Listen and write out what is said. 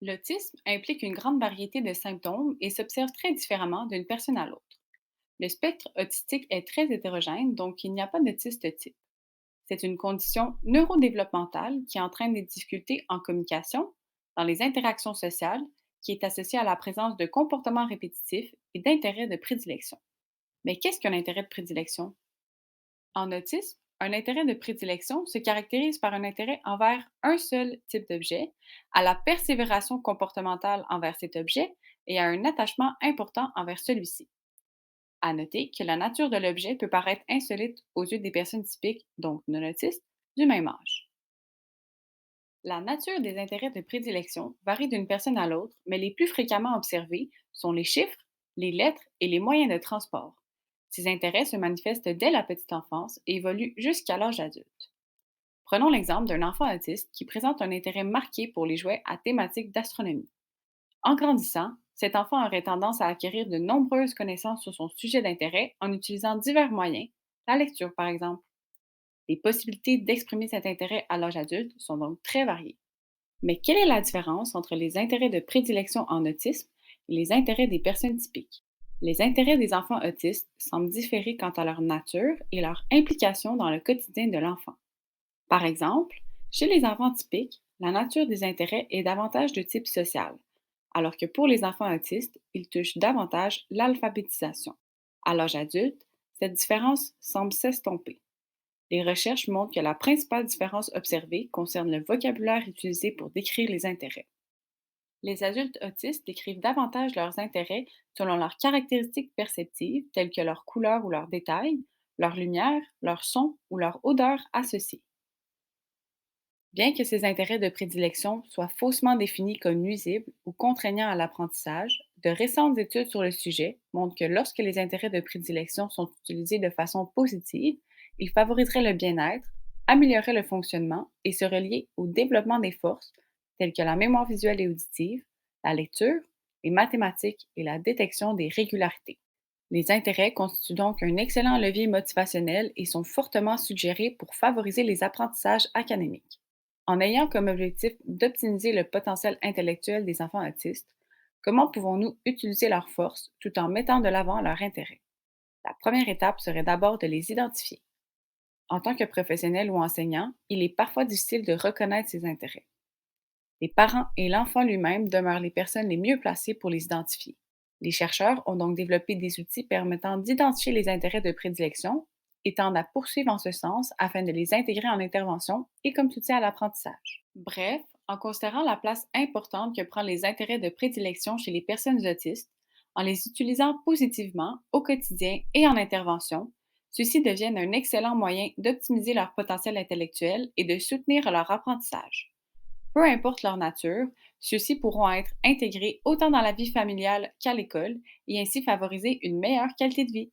L'autisme implique une grande variété de symptômes et s'observe très différemment d'une personne à l'autre. Le spectre autistique est très hétérogène, donc il n'y a pas d'autiste type. C'est une condition neurodéveloppementale qui entraîne des difficultés en communication, dans les interactions sociales, qui est associée à la présence de comportements répétitifs et d'intérêts de prédilection. Mais qu'est-ce qu'un intérêt de prédilection? En autisme, un intérêt de prédilection se caractérise par un intérêt envers un seul type d'objet, à la persévération comportementale envers cet objet et à un attachement important envers celui-ci. À noter que la nature de l'objet peut paraître insolite aux yeux des personnes typiques, donc non autistes, du même âge. La nature des intérêts de prédilection varie d'une personne à l'autre, mais les plus fréquemment observés sont les chiffres, les lettres et les moyens de transport. Ces intérêts se manifestent dès la petite enfance et évoluent jusqu'à l'âge adulte. Prenons l'exemple d'un enfant autiste qui présente un intérêt marqué pour les jouets à thématique d'astronomie. En grandissant, cet enfant aurait tendance à acquérir de nombreuses connaissances sur son sujet d'intérêt en utilisant divers moyens, la lecture par exemple. Les possibilités d'exprimer cet intérêt à l'âge adulte sont donc très variées. Mais quelle est la différence entre les intérêts de prédilection en autisme et les intérêts des personnes typiques? Les intérêts des enfants autistes semblent différer quant à leur nature et leur implication dans le quotidien de l'enfant. Par exemple, chez les enfants typiques, la nature des intérêts est davantage de type social, alors que pour les enfants autistes, ils touchent davantage l'alphabétisation. À l'âge adulte, cette différence semble s'estomper. Les recherches montrent que la principale différence observée concerne le vocabulaire utilisé pour décrire les intérêts. Les adultes autistes décrivent davantage leurs intérêts selon leurs caractéristiques perceptives, telles que leur couleur ou leurs détails, leur lumière, leur son ou leur odeur associée. Bien que ces intérêts de prédilection soient faussement définis comme nuisibles ou contraignants à l'apprentissage, de récentes études sur le sujet montrent que lorsque les intérêts de prédilection sont utilisés de façon positive, ils favoriseraient le bien-être, amélioreraient le fonctionnement et se relier au développement des forces telles que la mémoire visuelle et auditive, la lecture, les mathématiques et la détection des régularités. Les intérêts constituent donc un excellent levier motivationnel et sont fortement suggérés pour favoriser les apprentissages académiques. En ayant comme objectif d'optimiser le potentiel intellectuel des enfants autistes, comment pouvons-nous utiliser leurs forces tout en mettant de l'avant leurs intérêts? La première étape serait d'abord de les identifier. En tant que professionnel ou enseignant, il est parfois difficile de reconnaître ces intérêts. Les parents et l'enfant lui-même demeurent les personnes les mieux placées pour les identifier. Les chercheurs ont donc développé des outils permettant d'identifier les intérêts de prédilection et tendent à poursuivre en ce sens afin de les intégrer en intervention et comme soutien à l'apprentissage. Bref, en considérant la place importante que prend les intérêts de prédilection chez les personnes autistes, en les utilisant positivement au quotidien et en intervention, ceux-ci deviennent un excellent moyen d'optimiser leur potentiel intellectuel et de soutenir leur apprentissage. Peu importe leur nature, ceux-ci pourront être intégrés autant dans la vie familiale qu'à l'école et ainsi favoriser une meilleure qualité de vie.